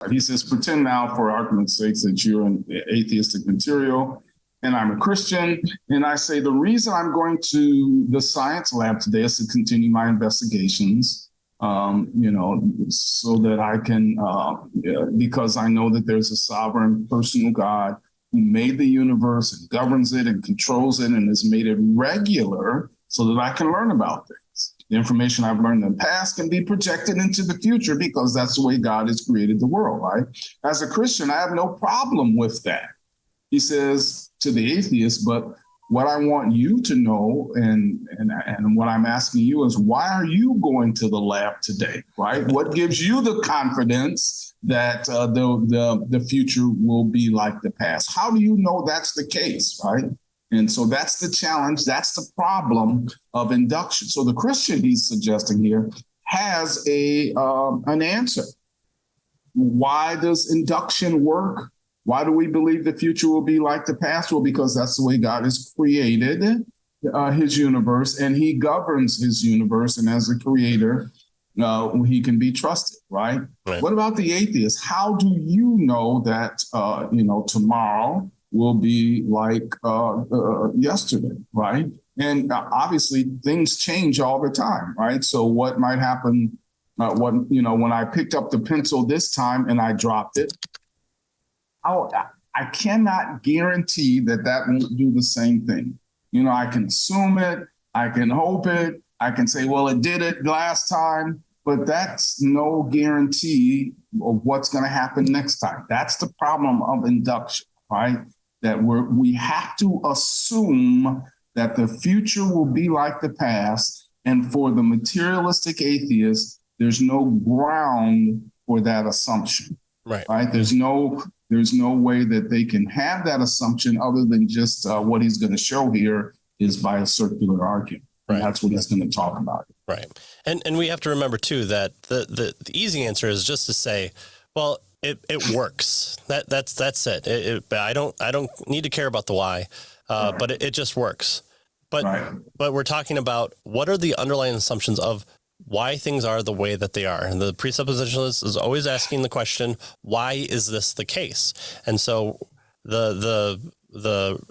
He says, pretend now for argument's sake that you're an atheistic material and I'm a Christian. And I say, the reason I'm going to the science lab today is to continue my investigations, so that I can, because I know that there's a sovereign personal God who made the universe and governs it and controls it and has made it regular so that I can learn about things. The information I've learned in the past can be projected into the future because that's the way God has created the world, right? As a Christian, I have no problem with that. He says to the atheist, but what I want you to know and what I'm asking you is, why are you going to the lab today, right? What gives you the confidence that the future will be like the past? How do you know that's the case, right? And so that's the challenge. That's the problem of induction. So the Christian he's suggesting here has an answer. Why does induction work? Why do we believe the future will be like the past? Well, because that's the way God has created his universe, and he governs his universe. And as a creator, he can be trusted, right? What about the atheist? How do you know that, tomorrow will be like yesterday, right? And obviously things change all the time, right? So what might happen, when I picked up the pencil this time and I dropped it, I cannot guarantee that won't do the same thing. I can assume it, I can hope it, I can say, well, it did it last time, but that's no guarantee of what's going to happen next time. That's the problem of induction, right? That we have to assume that the future will be like the past. And for the materialistic atheist, there's no ground for that assumption. Right? There's no way that they can have that assumption other than just what he's going to show here is by a circular argument. Right. And that's what he's going to talk about. Right. And we have to remember, too, that the easy answer is just to say, well, it works. That's it. I don't need to care about the why, but it just works. But we're talking about what are the underlying assumptions of why things are the way that they are. And the presuppositionalist is always asking the question, why is this the case? And so the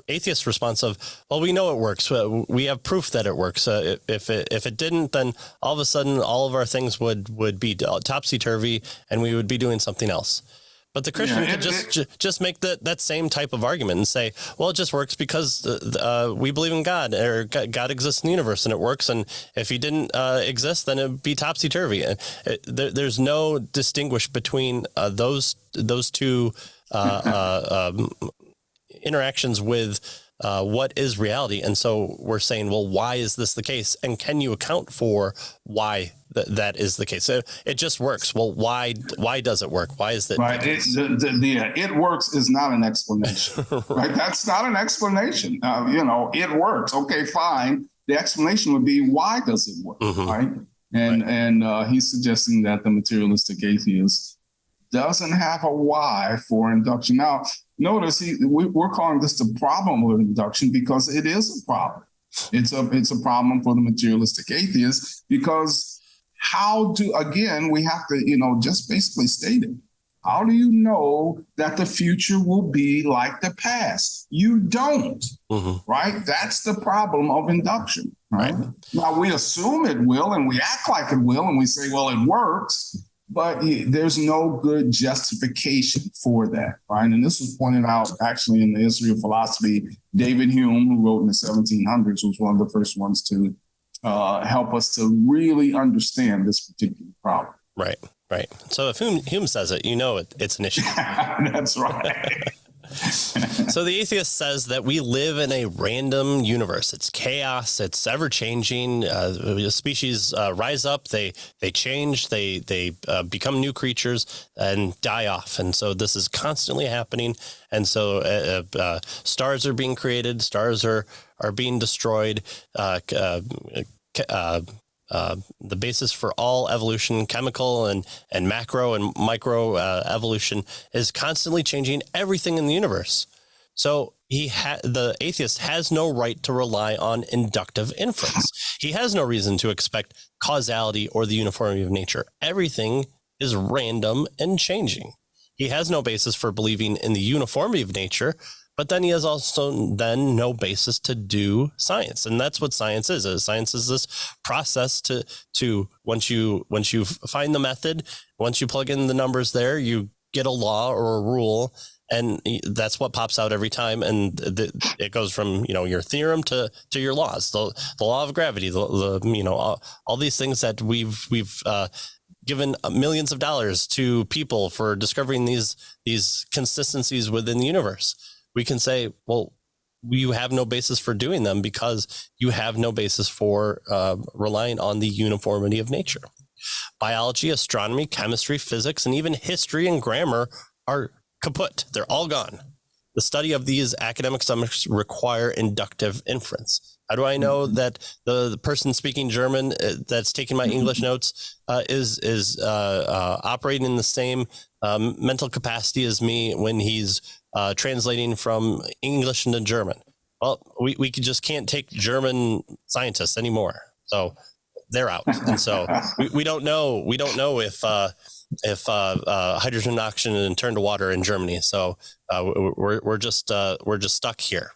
atheist response of, well, we know it works. We have proof that it works. If it didn't, then all of a sudden all of our things would be topsy-turvy and we would be doing something else. But the Christian could just make that same type of argument and say, well, it just works because we believe in God, or God exists in the universe and it works. And if he didn't exist, then it'd be topsy-turvy. There's no distinguish between those two interactions with what is reality. And so we're saying, well, why is this the case? And can you account for why that is the case? So it just works. Well, why does it work? Why is that? Right. It works is not an explanation. Right. That's not an explanation. It works. Okay, fine. The explanation would be, why does it work? Mm-hmm. Right. And he's suggesting that the materialistic atheist doesn't have a why for induction. Now, notice we're calling this the problem with induction because it is a problem. It's a problem for the materialistic atheist because we have to, just basically state it. How do you know that the future will be like the past? You don't, right? That's the problem of induction, right? Now, we assume it will and we act like it will and we say, well, it works. But there's no good justification for that, right? And this was pointed out actually in the history of philosophy. David Hume, who wrote in the 1700s, was one of the first ones to help us to really understand this particular problem. Right. So if Hume says it, it's an issue. That's right. So the atheist says that we live in a random universe. It's chaos. It's ever changing. Species rise up. They change. They become new creatures and die off. And so this is constantly happening. And so stars are being created. Stars are being destroyed. The basis for all evolution, chemical and macro and micro evolution, is constantly changing everything in the universe. So the atheist has no right to rely on inductive inference. He has no reason to expect causality or the uniformity of nature. Everything is random and changing. He has no basis for believing in the uniformity of nature, but then he has also then no basis to do science. And that's what science is. Science is this process to once you find the method, once you plug in the numbers there, you get a law or a rule, and that's what pops out every time. And it goes from, your theorem to your laws, the law of gravity, all these things that we've given millions of dollars to people for discovering these consistencies within the universe. We can say, well, you have no basis for doing them because you have no basis for relying on the uniformity of nature. Biology, astronomy, chemistry, physics, and even history and grammar are kaput. They're all gone. The study of these academic subjects require inductive inference. How do I know that the person speaking German that's taking my English notes is operating in the same mental capacity as me when he's translating from English into German? Well, we just can't take German scientists anymore, so they're out. And so we don't know if hydrogen oxygen turned to water in Germany. So we're just stuck here.